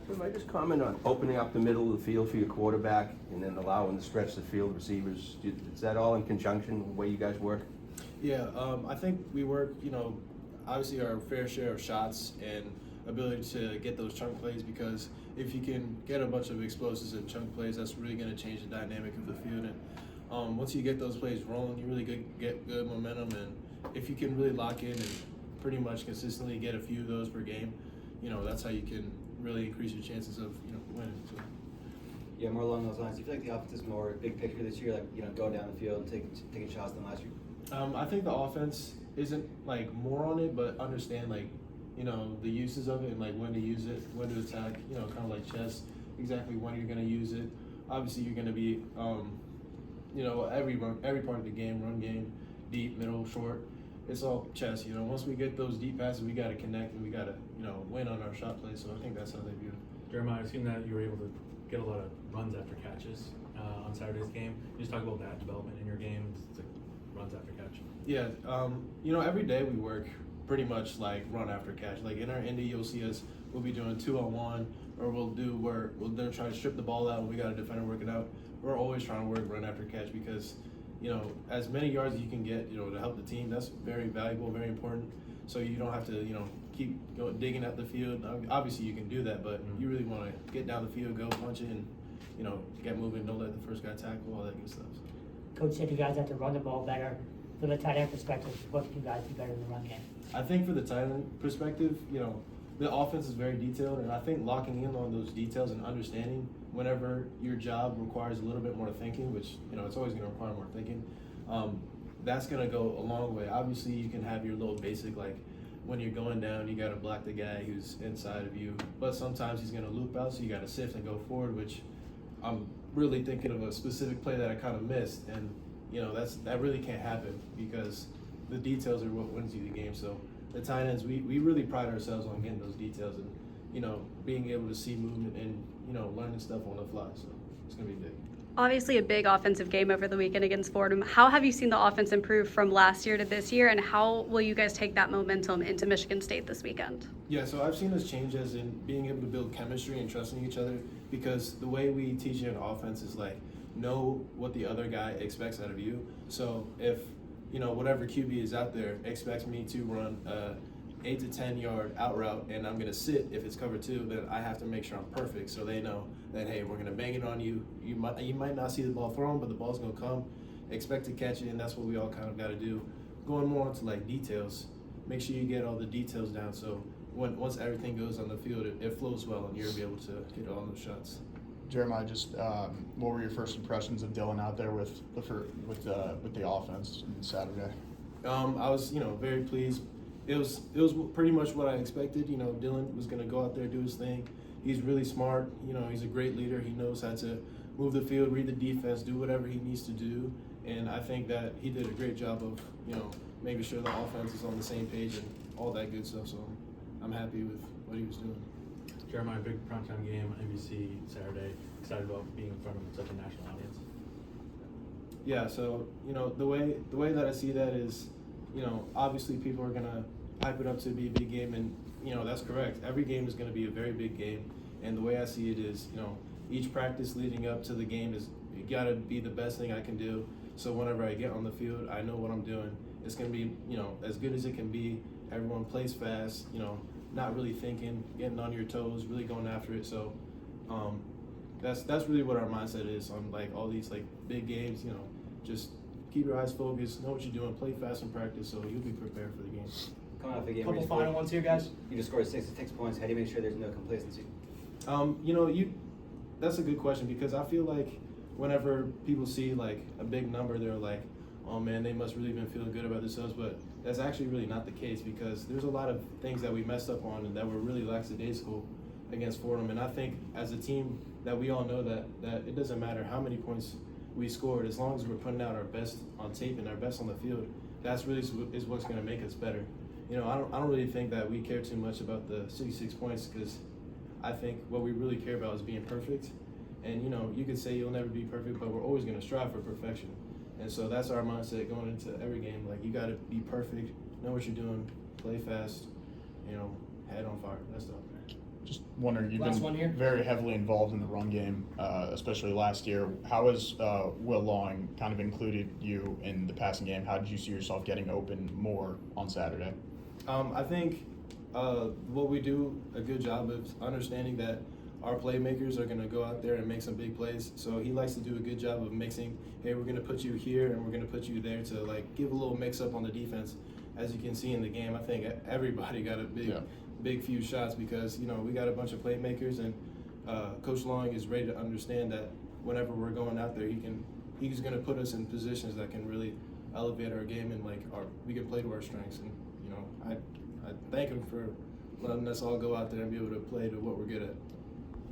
Can I just comment on opening up the middle of the field for your quarterback and then allowing the stretch the field receivers? Is that all in conjunction with the way you guys work? Yeah, I think we work, obviously our fair share of shots and ability to get those chunk plays, because if you can get a bunch of explosives and chunk plays, that's really going to change the dynamic of the field. And once you get those plays rolling, you really get good momentum. And if you can really lock in and pretty much consistently get a few of those per game, that's how you can really increase your chances of winning. So. Yeah, more along those lines. Do you feel like the offense is more big picture this year, like going down the field and taking shots than last year? I think the offense isn't like more on it, but understand the uses of it and like when to use it, when to attack. Kind of like chess, exactly when you're going to use it. Obviously, you're going to be, every part of the game, run game, deep, middle, short. It's all chess. Once we get those deep passes, we got to connect and we got to win on our shot play. So I think that's how they view it. Jeremiah, I've seen that you were able to get a lot of runs after catches on Saturday's game. Can you just talk about that development in your game, like runs after catch? Yeah, every day we work pretty much like run after catch. Like in our indie, you'll see us. We'll be doing 2-on-1, or we'll then try to strip the ball out and we got a defender working out. We're always trying to work run after catch because as many yards as you can get, to help the team, that's very valuable, very important. So you don't have to, keep digging at the field. Obviously you can do that, but you really want to get down the field, go punch it, and get moving. Don't let the first guy tackle, all that good stuff. So. Coach said you guys have to run the ball better. From a tight end perspective, what can you guys do better in the run game? I think for the tight end perspective, the offense is very detailed, and I think locking in on those details and understanding whenever your job requires a little bit more thinking, which it's always going to require more thinking, that's going to go a long way. Obviously, you can have your little basic, like when you're going down, you got to block the guy who's inside of you, but sometimes he's going to loop out, so you got to sift and go forward, which I'm really thinking of a specific play that I kind of missed, and that really can't happen because the details are what wins you the game. So the tight ends, we really pride ourselves on getting those details and being able to see movement and learning stuff on the fly. So it's gonna be big. Obviously a big offensive game over the weekend against Fordham. How have you seen the offense improve from last year to this year, and how will you guys take that momentum into Michigan State this weekend? Yeah, so I've seen us change as in being able to build chemistry and trusting each other, because the way we teach in offense is like know what the other guy expects out of you. So if whatever QB is out there expects me to run 8 to 10 yard out route and I'm gonna sit if it's cover 2, then I have to make sure I'm perfect so they know that, hey, we're gonna bang it on you. You might not see the ball thrown, but the ball's gonna come. Expect to catch it, and that's what we all kind of got to do. Going more into like details, make sure you get all the details down so once everything goes on the field, it flows well and you'll be able to hit all those shots. Jeremiah, just what were your first impressions of Dylan out there with the offense on Saturday? I was very pleased. It was pretty much what I expected. Dylan was going to go out there, do his thing. He's really smart. He's a great leader. He knows how to move the field, read the defense, do whatever he needs to do. And I think that he did a great job of making sure the offense is on the same page and all that good stuff. So I'm happy with what he was doing. Jeremiah, big primetime game, NBC Saturday. Excited about being in front of such a national audience. Yeah, so the way that I see that is, obviously people are gonna hype it up to be a big game, and that's correct. Every game is gonna be a very big game, and the way I see it is, each practice leading up to the game is gotta be the best thing I can do. So whenever I get on the field, I know what I'm doing. It's gonna be as good as it can be. Everyone plays fast, not really thinking, getting on your toes, really going after it. So that's really what our mindset is on like all these like big games. Just keep your eyes focused, know what you're doing, play fast in practice, so you'll be prepared for the game. Coming off the game, Couple final ones here, guys. You just scored 6 points. How do you make sure there's no complacency? That's a good question, because I feel like whenever people see like a big number, they're like, oh man, they must really been feeling good about themselves, but that's actually really not the case, because there's a lot of things that we messed up on and that were really lackadaisical against Fordham. And I think as a team that we all know that it doesn't matter how many points we scored, as long as we're putting out our best on tape and our best on the field, that's really is what's going to make us better. I don't really think that we care too much about the 66 points, because I think what we really care about is being perfect. And you could say you'll never be perfect, but we're always going to strive for perfection. And so that's our mindset going into every game. Like, you got to be perfect, know what you're doing, play fast, head on fire. That's the Just wondering, you've Last one here. been very heavily involved in the run game, especially last year. How has Will Lawing kind of included you in the passing game? How did you see yourself getting open more on Saturday? I think what we do a good job of understanding that our playmakers are going to go out there and make some big plays. So he likes to do a good job of mixing. Hey, we're going to put you here and we're going to put you there to like give a little mix up on the defense. As you can see in the game, I think everybody got a big few shots because we got a bunch of playmakers, and Coach Long is ready to understand that whenever we're going out there, he's going to put us in positions that can really elevate our game and we can play to our strengths. And I thank him for letting us all go out there and be able to play to what we're good at.